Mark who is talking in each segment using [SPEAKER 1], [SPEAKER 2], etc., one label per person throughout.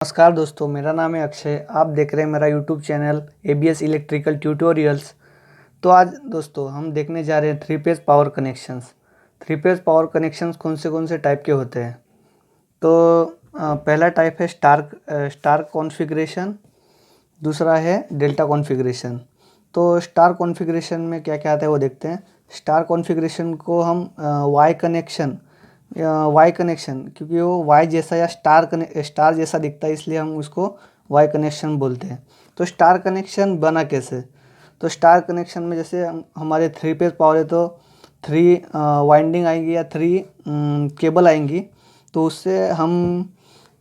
[SPEAKER 1] नमस्कार दोस्तों, मेरा नाम है अक्षय। आप देख रहे हैं मेरा YouTube channel ABS electrical tutorials. तो आज दोस्तों हम देखने जा रहे हैं three phase power connections. Three phase power connections कौन से टाइप के होते हैं। तो पहला टाइप है स्टार कॉन्फ़िगरेशन, दूसरा है डेल्टा कॉन्फ़िगरेशन। तो स्टार कॉन्फ़िगरेशन में क्या क्या आता है वो देखते हैं। स्टार कॉन्फ़िगरेशन को हम वाई कनेक्शन, क्योंकि वो वाई जैसा या स्टार जैसा दिखता है, इसलिए हम उसको वाई कनेक्शन बोलते हैं। तो स्टार कनेक्शन बना कैसे। तो स्टार कनेक्शन में जैसे हमारे थ्री फेज पावर है तो थ्री वाइंडिंग आएंगी या थ्री केबल आएंगी। तो उससे हम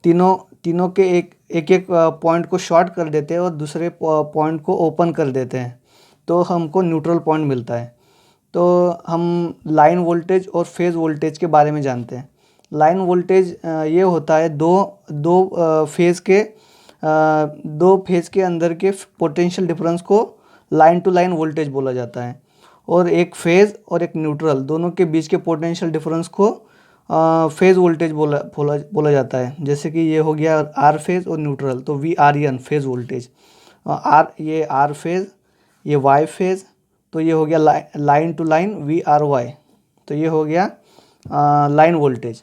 [SPEAKER 1] तीनों के एक पॉइंट को शॉर्ट कर देते हैं और दूसरे पॉइंट को ओपन कर देते हैं, तो हमको न्यूट्रल पॉइंट मिलता है। तो हम लाइन वोल्टेज और फेज़ वोल्टेज के बारे में जानते हैं। लाइन वोल्टेज ये होता है दो फेज़ के अंदर के पोटेंशियल डिफरेंस को लाइन टू लाइन वोल्टेज बोला जाता है। और एक फेज़ और एक न्यूट्रल दोनों के बीच के पोटेंशियल डिफरेंस को फेज़ वोल्टेज बोला जाता है। जैसे कि ये हो गया आर फेज़ और न्यूट्रल, तो V R N phase voltage. ये आर फेज़, ये वाई फेज़, तो ये हो गया line to line V R Y. तो ये हो गया line voltage.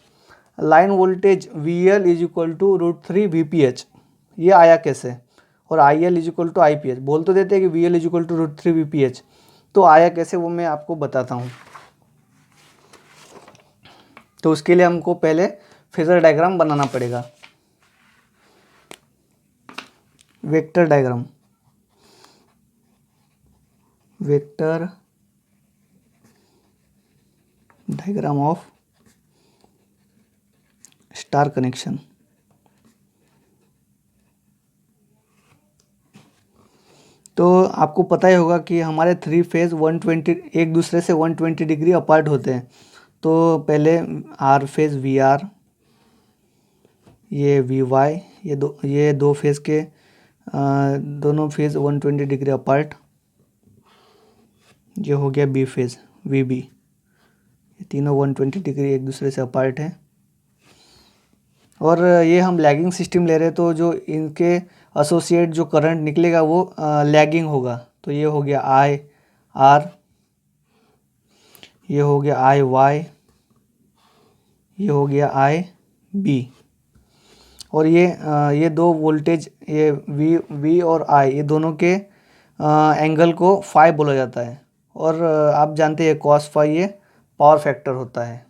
[SPEAKER 1] Line voltage V L is equal to √3 VPH। ये आया कैसे। और I L is equal to IPH। बोल तो देते हैं कि V L is equal to √3 VPH, तो आया कैसे वो मैं आपको बताता हूँ। तो उसके लिए हमको पहले फेजर डायग्राम बनाना पड़ेगा। Vector diagram of star connection. तो आपको पता ही होगा कि हमारे थ्री फेज़ 120 एक दूसरे से 120 डिग्री अपार्ट होते हैं। तो पहले आर फेज़ वी आर, ये वी वाई, ये दो फेज़ के दोनों फेज़ 120 डिग्री अपार्ट। ये हो गया बी फेज़ वी बी, ये तीनों 120 डिग्री एक दूसरे से अपार्ट है। और ये हम लैगिंग सिस्टम ले रहे हैं, तो जो इनके एसोसिएट जो करंट निकलेगा वो लैगिंग होगा। तो ये हो गया आई आर, ये हो गया आई वाई, ये हो गया आई बी। और ये दो वोल्टेज, ये वी और आई, ये दोनों के एंगल को फाई बोला जाता है। और आप जानते हैं कॉस फाई ये पावर फैक्टर होता है।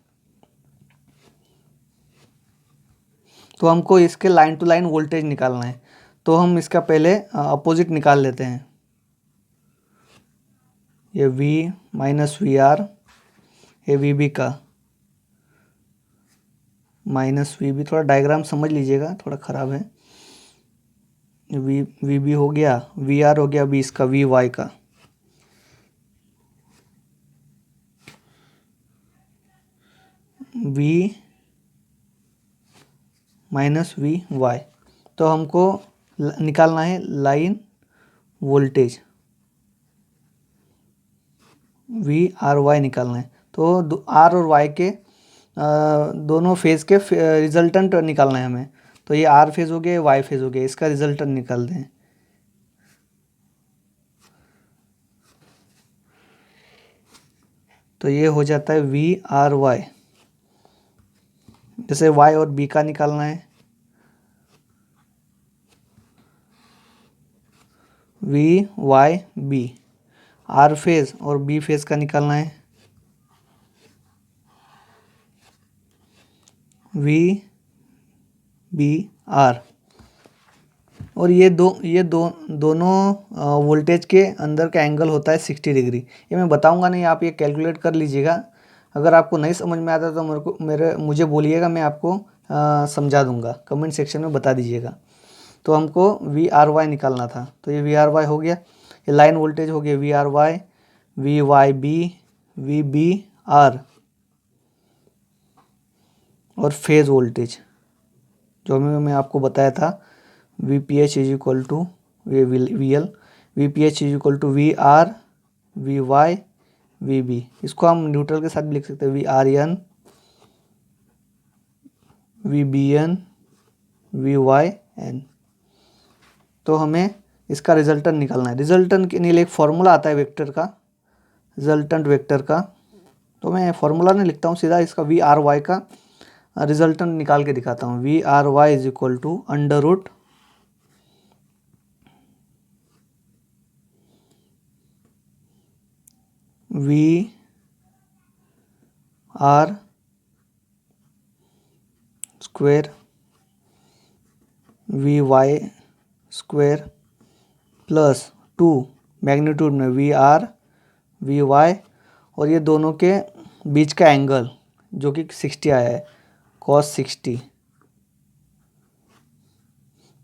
[SPEAKER 1] तो हमको इसके लाइन टू लाइन वोल्टेज निकालना है, तो हम इसका पहले अपोजिट निकाल लेते हैं। ये V माइनस वी आर, ये वी बी का माइनस वी बी। थोड़ा डायग्राम समझ लीजिएगा, थोड़ा ख़राब है। वी बी हो गया, वी आर हो गया 20 का, वी वाई का। V minus V Y. तो हमको निकालना है line voltage, V R Y निकालना है। तो आर और वाई के दोनों फेज़ के रिजल्टेंट निकालना है हमें। तो ये आर फेज़ हो गया, वाई फेज़ हो गया, इसका रिजल्टेंट निकाल दें। तो ये हो जाता है वी आर वाई। जैसे वाई और बी का निकालना है, V Y B. R phase और बी फेज़ का निकालना है, वी बी आर। और ये दोनों वोल्टेज के अंदर का एंगल होता है 60 डिग्री। ये मैं बताऊंगा नहीं, आप ये कैलकुलेट कर लीजिएगा। अगर आपको नहीं समझ में आता तो मुझे बोलिएगा, मैं आपको समझा दूंगा, कमेंट सेक्शन में बता दीजिएगा। तो हमको वी आर वाई निकालना था, तो ये वी आर वाई हो गया। ये लाइन वोल्टेज हो गया V R Y, V Y B, V B R. और फेज़ वोल्टेज जो मैं आपको बताया था, V P H is equal to V L, V P H is equal to V R V Y V B. इसको हम neutral के साथ भी लिख सकते हैं, V R N V B N V Y N. तो हमें इसका रिजल्टेंट निकालना है। रिजल्टेंट के लिए एक फॉर्मूला आता है वेक्टर का, रिजल्टेंट वेक्टर का। तो मैं फॉर्मूला नहीं लिखता हूँ, सीधा इसका वी आर वाई का रिजल्टेंट निकाल के दिखाता हूँ। V R Y is equal to under root V R square V Y square plus 2 magnitude में वी आर वी वाई, और ये दोनों के बीच का एंगल जो कि 60 आया है, cos 60।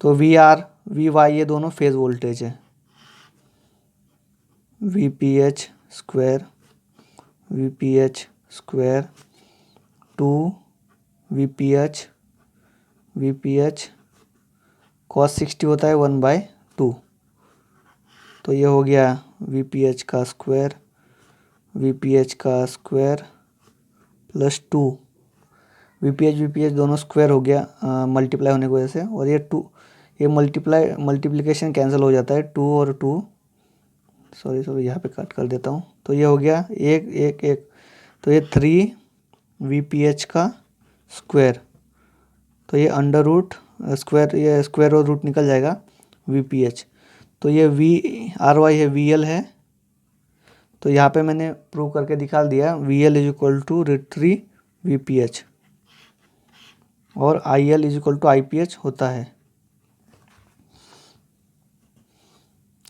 [SPEAKER 1] तो वी आर वी वाई ये दोनों फेज वोल्टेज है। We P H square 2 we P H cos 60 होता है 1/2। तो ये हो गया वी पी एच का square plus 2 we P H दोनों स्क्वायर हो गया मल्टीप्लाई होने की वजह से, और ये मल्टीप्लिकेशन कैंसिल हो जाता है, 2 और 2 सॉरी यहाँ पे कट कर देता हूँ। तो ये हो गया एक, तो ये 3 वी पी एच का स्क्वायर। तो ये अंडर रूट स्क्वायर, ये स्क्वायर और रूट निकल जाएगा वी पी एच। तो ये वी आर वाई है, वी एल है। तो यहाँ पे मैंने प्रूव करके दिखा दिया V L is equal to √3 V P H, और I L is equal to I P H होता है।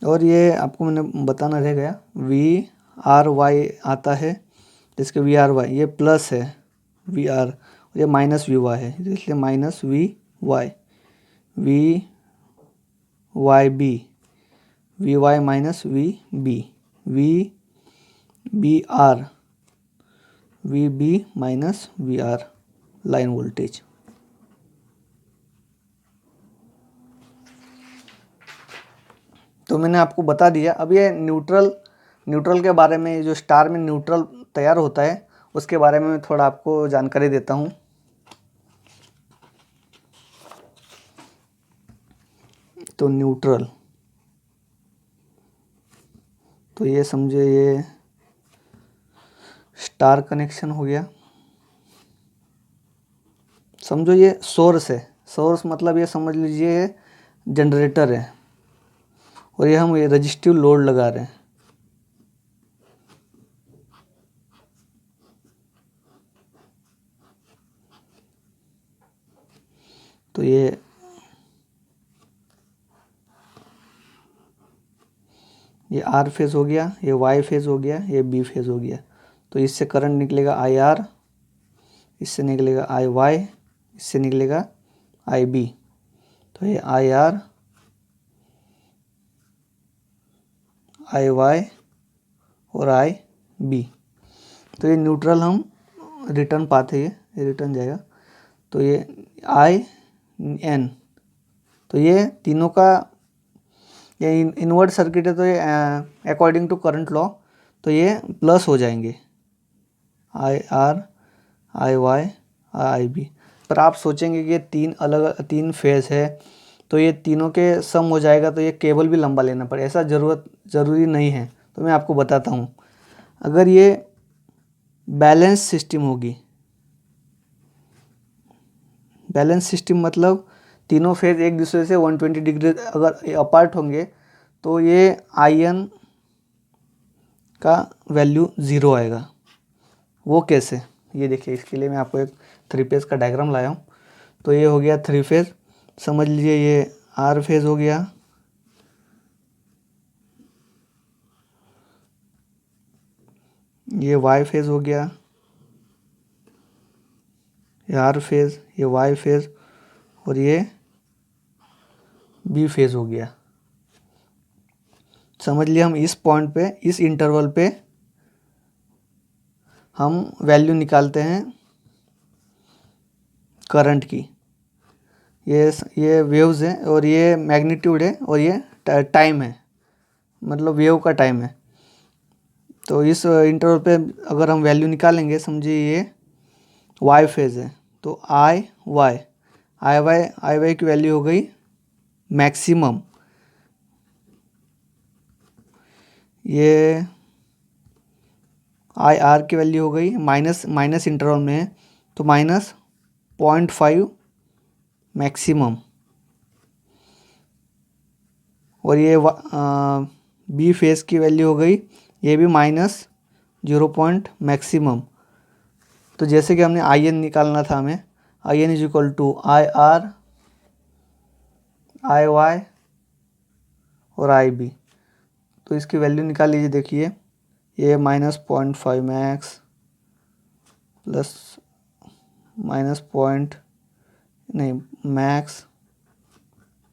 [SPEAKER 1] और ये आपको मैंने बताना रह गया, वी आर वाई आता है, जिसके वी आर वाई ये प्लस है वी आर, और ये माइनस वी वाई है, इसलिए minus V Y V Y minus V B minus V R line voltage. तो मैंने आपको बता दिया। अब ये न्यूट्रल के बारे में, जो स्टार में न्यूट्रल तैयार होता है उसके बारे में मैं थोड़ा आपको जानकारी देता हूँ। तो न्यूट्रल, तो ये समझे ये स्टार कनेक्शन हो गया। समझो ये सोर्स है, सोर्स मतलब ये समझ लीजिए जनरेटर है, और ये हम ये रजिस्टिव लोड लगा रहे हैं। तो ये आर फेज हो गया, ये वाई फेज हो गया, ये बी फेज हो गया। तो इससे करंट निकलेगा आई आर, इससे निकलेगा आई वाई, इससे निकलेगा आई बी। तो ये आई आर आई वाई और आई बी। तो ये न्यूट्रल हम रिटर्न पाते हैं, ये रिटर्न जाएगा। तो ये आई एन, तो ये तीनों का ये इन्वर्ट सर्किट है, तो ये अकॉर्डिंग टू करंट लॉ तो ये प्लस हो जाएंगे, I R I Y I B. पर आप सोचेंगे कि ये तीन फेज है तो ये तीनों के सम हो जाएगा, तो ये केबल भी लंबा लेना पड़े, ऐसा ज़रूरी नहीं है। तो मैं आपको बताता हूँ, अगर ये बैलेंस सिस्टम होगी, बैलेंस सिस्टम मतलब तीनों फेज एक दूसरे से 120 डिग्री अगर अपार्ट होंगे, तो ये आई एन का वैल्यू 0 आएगा। वो कैसे, ये देखिए, इसके लिए मैं आपको एक 3 फेज का डायग्राम लाया हूँ। तो ये हो गया 3 फेज, समझ लीजिए ये आर फेज हो गया, ये वाई फेज हो गया, ये आर फेज, ये वाई फेज, और ये बी फेज हो गया। समझ लिया, हम इस पॉइंट पे, इस इंटरवल पे हम वैल्यू निकालते हैं करंट की। ये वेव्स है, और ये मैग्नीट्यूड है, और ये टाइम है, मतलब वेव का टाइम है। तो इस इंटरवल पे अगर हम वैल्यू निकालेंगे, समझिए ये वाई फेज है, तो आई वाई की वैल्यू हो गई मैक्सिमम, ये आई आर की वैल्यू हो गई, माइनस माइनस इंटरवल में है तो -0.5 मैक्सिमम, और ये बी फेस की वैल्यू हो गई, ये भी -0 मैक्सिमम। तो जैसे कि हमने आई एन निकालना था हमें, I N is equal to I R, I Y और आई बी। तो इसकी वैल्यू निकाल लीजिए। देखिए ये -0.5 मैक्स प्लस माइनस पॉइंट नहीं मैक्स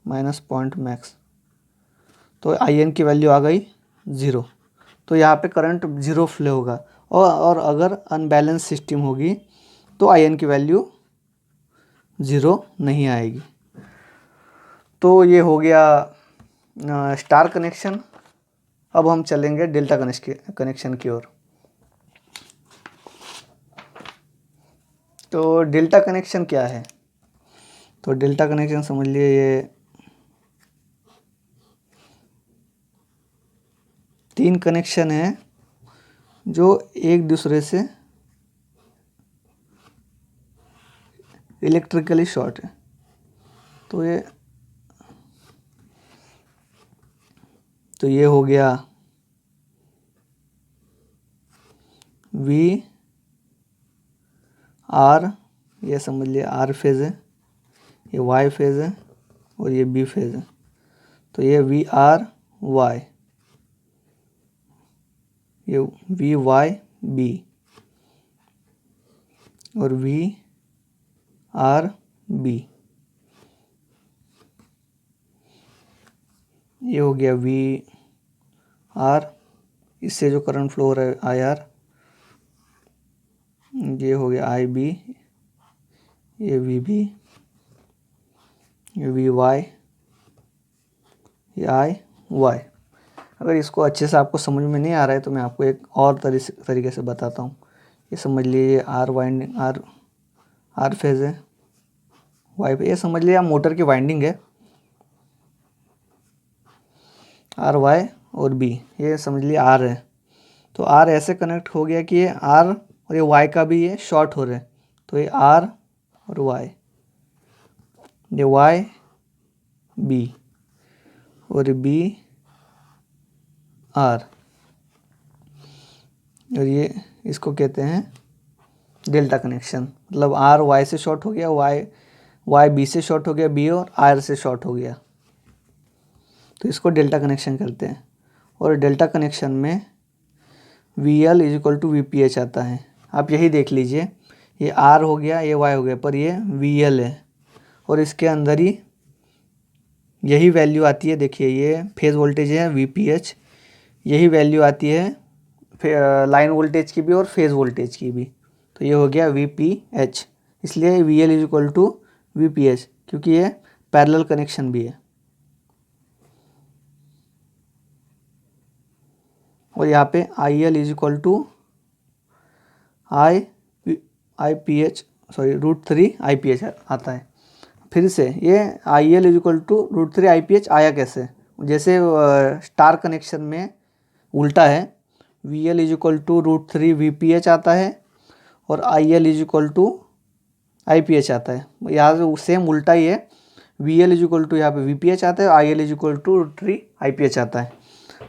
[SPEAKER 1] माइनस पॉइंट मैक्स, तो आई एन की वैल्यू आ गई 0। तो यहाँ पे करंट 0 फ्लो होगा, और अगर अनबैलेंस सिस्टम होगी तो आई एन की वैल्यू 0 नहीं आएगी। तो ये हो गया स्टार कनेक्शन। अब हम चलेंगे डेल्टा कनेक्शन की ओर। तो डेल्टा कनेक्शन क्या है? तो डेल्टा कनेक्शन समझ लिए, ये 3 कनेक्शन है जो एक दूसरे से इलेक्ट्रिकली शॉर्ट है। तो ये हो गया वी आर, ये समझ लिया आर फेज है, ये वाई फेज है और ये बी फेज है। तो ये वी आर वाई, ये वी वाई बी और वी आर बी। ये हो गया वी आर, इससे जो करंट फ्लो हो रहा है आई आर। ये हो गया आई बी, ये वी बी, ये वी वाई, ये आई वाई। अगर इसको अच्छे से आपको समझ में नहीं आ रहा है तो मैं आपको एक और तरीके से बताता हूँ। ये समझ लीजिए आर वाइंडिंग, आर फेज है, वाई पे, ये समझ लीजिए मोटर की वाइंडिंग है आर वाई और बी, ये समझ लिया आर है। तो आर ऐसे कनेक्ट हो गया कि ये आर और ये वाई का भी ये शॉर्ट हो रहा है। तो ये आर और वाई, ये वाई बी और बी आर, और ये इसको कहते हैं डेल्टा कनेक्शन। मतलब आर वाई से शॉर्ट हो गया, वाई बी से शॉर्ट हो गया, बी और आर से शॉर्ट हो गया, तो इसको डेल्टा कनेक्शन करते हैं। और डेल्टा कनेक्शन में V L is equal to V P H आता है। आप यही देख लीजिए, ये आर हो गया, ये वाई हो गया, पर ये वी एल है और इसके अंदर ही यही वैल्यू आती है। देखिए ये फेज वोल्टेज है वी पी एच, यही वैल्यू आती है लाइन वोल्टेज की भी और फेज वोल्टेज की भी। तो ये हो गया वी पी एच, इसलिए V L is equal to V P H, क्योंकि ये पैरेलल कनेक्शन भी है। और यहाँ पे I L is equal to I P H, sorry √3 I P H आता है। फिर से ये I L is equal to √3 I P H आया कैसे? जैसे स्टार कनेक्शन में उल्टा है, V L is equal to √3 V P H आता है और I L is equal to I P H आता है। यहाँ से सेम उल्टा ही है, V L is equal to यहाँ पे वी पी एच आता है, I L is equal to √3 I P H आता है।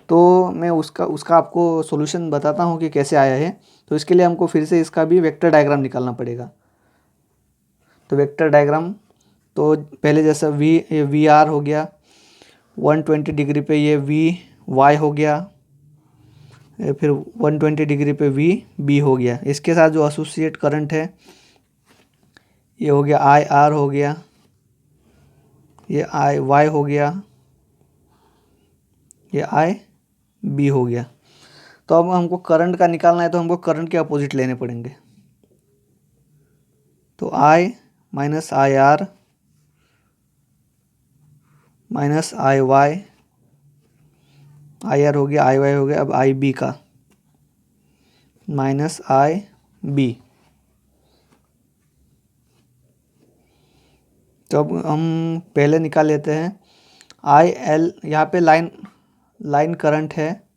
[SPEAKER 1] तो मैं उसका आपको सॉल्यूशन बताता हूँ कि कैसे आया है। तो इसके लिए हमको फिर से इसका भी वेक्टर डायग्राम निकालना पड़ेगा। तो वेक्टर डायग्राम, तो पहले जैसा वी आर हो गया 120 डिग्री पे, ये वी वाई हो गया, फिर 120 डिग्री पे वी बी हो गया। इसके साथ जो एसोसिएट करंट है ये हो गया आई आर हो गया, ये आई वाई हो गया, ये आई बी हो गया। तो अब हमको करंट का निकालना है, तो हमको करंट के अपोजिट लेने पड़ेंगे। तो I minus I R minus I Y, I R हो गया, आई वाई हो गया, अब आई बी का माइनस आई बी। तो अब हम पहले निकाल लेते हैं आई एल, यहाँ पे लाइन करंट है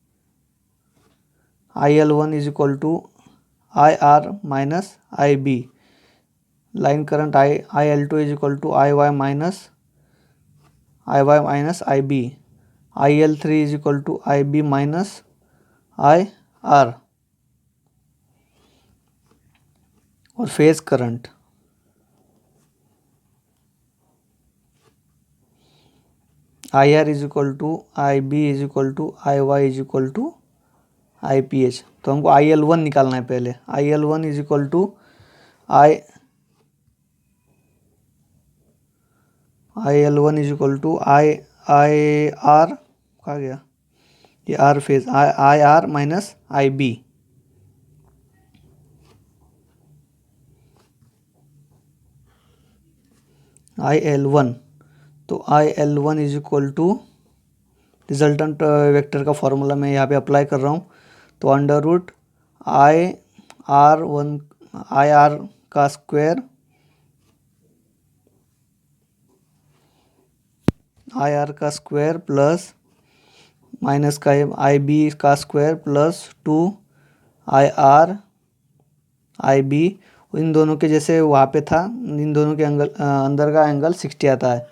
[SPEAKER 1] IL1 is equal to IR minus IB, line current IL2 is equal to IY minus IB, IL3 is equal to IB minus IR। और phase current IR is equal to IB is equal to IY is equal to IPH। तो हमको IL1 निकालना है पहले। IL1 is equal to IL1 is equal to IR, कहा गया ये R phase, IR minus IB। IL1, तो IL1 is equal to resultant vector का फॉर्मूला मैं यहाँ पे अप्लाई कर रहा हूँ। तो अंडर रूट IR का स्क्वायर प्लस माइनस का IB का स्क्वायर प्लस 2IR IB, इन दोनों के जैसे वहाँ पे था, इन दोनों के एंगल अंदर का एंगल 60 आता है,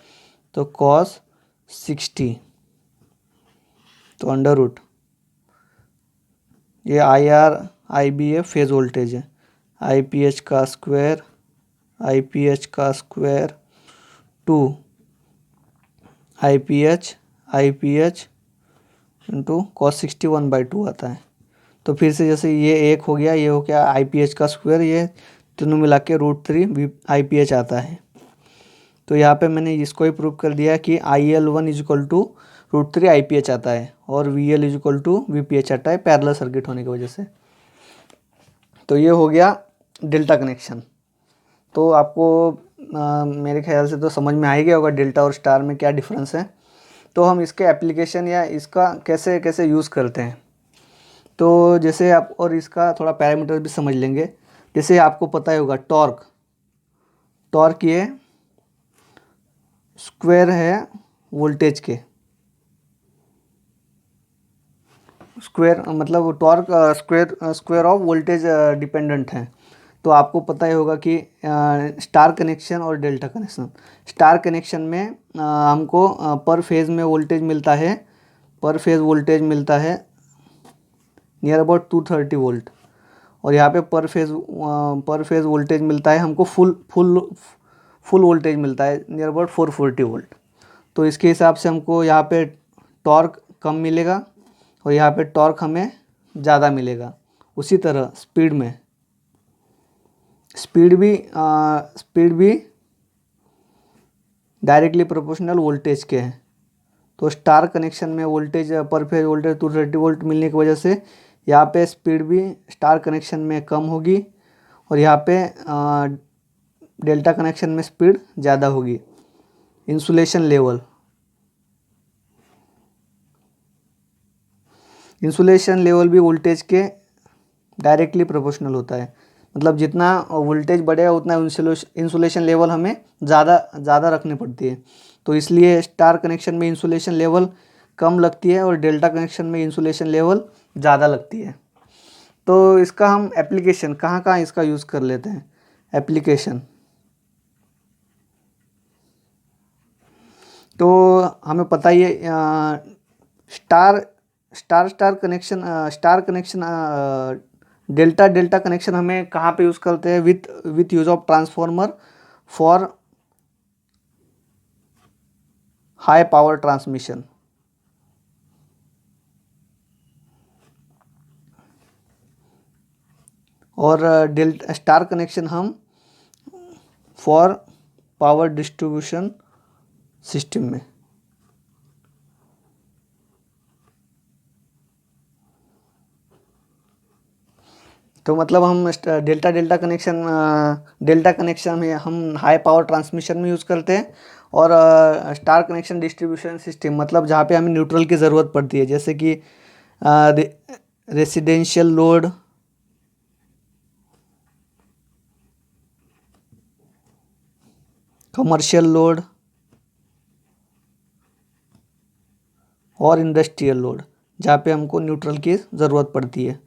[SPEAKER 1] तो cos 60। तो अंडर रूट ये IR IB है, फेज वोल्टेज है, IPH का स्क्वायर 2 IPH इंटू cos 60 1/2 आता है। तो फिर से जैसे ये एक हो गया, ये हो गया IPH का स्क्वायर, ये तीनों मिला के √3 IPH आता है। तो यहाँ पे मैंने इसको ही प्रूव कर दिया कि IL1 is equal to √3 IPH आता है और VL is equal to VPH आता है, पैरेलल सर्किट होने की वजह से। तो ये हो गया डेल्टा कनेक्शन। तो आपको मेरे ख्याल से तो समझ में आ ही गया होगा डेल्टा और स्टार में क्या डिफरेंस है। तो हम इसके एप्लीकेशन या इसका कैसे कैसे यूज़ करते हैं, तो जैसे आप और इसका थोड़ा पैरामीटर भी समझ लेंगे। जैसे आपको पता ही होगा टॉर्क ये स्क्वायर है वोल्टेज के, स्क्वायर मतलब torque square of voltage dependent है। तो आपको पता ही होगा कि स्टार कनेक्शन और डेल्टा कनेक्शन, स्टार कनेक्शन में हमको पर फेज़ में वोल्टेज मिलता है, नियर अबाउट 230 वोल्ट, और यहाँ पे पर फेज़ वोल्टेज मिलता है हमको फुल वोल्टेज मिलता है नियर अबाउट 440 वोल्ट। तो इसके हिसाब से हमको यहाँ पे टॉर्क कम मिलेगा और यहाँ पे टॉर्क हमें ज़्यादा मिलेगा। उसी तरह स्पीड भी डायरेक्टली प्रोपोर्शनल वोल्टेज के हैं। तो स्टार कनेक्शन में वोल्टेज पर फेज वोल्टेज 230 वोल्ट मिलने की वजह से यहाँ पे स्पीड भी स्टार कनेक्शन में कम होगी और यहाँ पे डेल्टा कनेक्शन में स्पीड ज़्यादा होगी। इंसुलेशन लेवल भी वोल्टेज के डायरेक्टली प्रोपोर्शनल होता है, मतलब जितना वोल्टेज बढ़ेगा उतना इंसुलेशन लेवल हमें ज़्यादा रखनी पड़ती है। तो इसलिए स्टार कनेक्शन में इंसुलेशन लेवल कम लगती है और डेल्टा कनेक्शन में इंसुलेशन लेवल ज़्यादा लगती है। तो इसका हम एप्लीकेशन कहाँ कहाँ इसका यूज़ कर लेते हैं। एप्लीकेशन तो हमें पता ही है, स्टार कनेक्शन डेल्टा कनेक्शन हमें कहाँ पे यूज़ करते हैं, with use of transformer for high power transmission. और स्टार कनेक्शन हम फॉर पावर डिस्ट्रीब्यूशन सिस्टम में। तो मतलब हम डेल्टा कनेक्शन में हम हाई पावर ट्रांसमिशन में यूज़ करते हैं और स्टार कनेक्शन डिस्ट्रीब्यूशन सिस्टम मतलब जहाँ पे हमें न्यूट्रल की ज़रूरत पड़ती है, जैसे कि रेसिडेंशियल लोड, कमर्शियल लोड, और इंडस्ट्रियल लोड जहाँ पे हमको न्यूट्रल की ज़रूरत पड़ती है।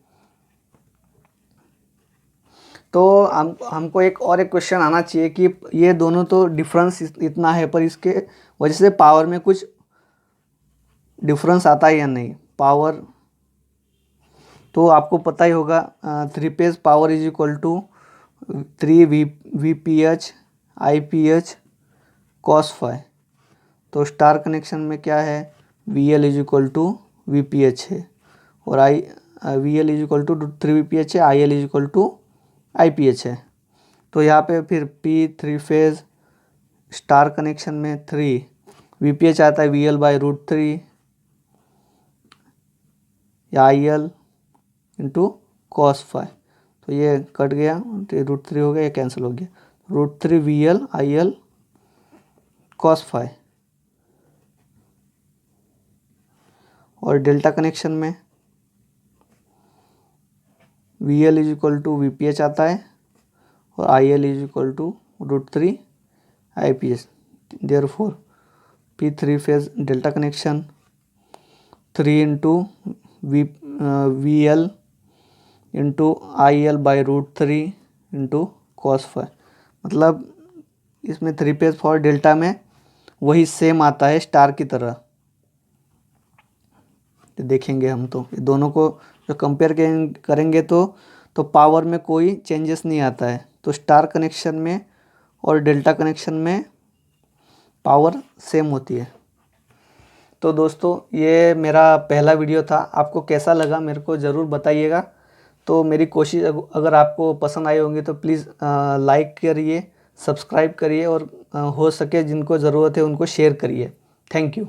[SPEAKER 1] तो हमको एक क्वेश्चन आना चाहिए कि ये दोनों तो डिफरेंस इतना है, पर इसके वजह से पावर में कुछ डिफरेंस आता है या नहीं। पावर तो आपको पता ही होगा, 3 phase power is equal to 3 V P H I P H cos phi. तो स्टार कनेक्शन में क्या है, V L is equal to V P H है, और V L is equal to 3 V P H है, I L is equal to I P H है। तो यहाँ पे फिर पी 3 फेज स्टार कनेक्शन में 3 वी पी एच आता है वी एल बाई √3 या I L into cos phi. तो ये कट गया, तो √3 हो गया, ये कैंसिल हो गया, √3 V L I L cos phi. और डेल्टा कनेक्शन में V L is equal to V P H आता है और I L is equal to √3 I P H. Therefore P 3 phase delta connection 3 into V L into I L by √3 into cos phi. मतलब इसमें 3 phase for delta में वही same आता है star की तरह। तो देखेंगे हम, तो ये दोनों को जो कंपेयर करेंगे तो पावर में कोई चेंजेस नहीं आता है। तो स्टार कनेक्शन में और डेल्टा कनेक्शन में पावर सेम होती है। तो दोस्तों ये मेरा पहला वीडियो था, आपको कैसा लगा मेरे को ज़रूर बताइएगा। तो मेरी कोशिश, अगर आपको पसंद आई होंगी तो प्लीज़ लाइक करिए, सब्सक्राइब करिए, और हो सके जिनको ज़रूरत है उनको शेयर करिए। Thank you.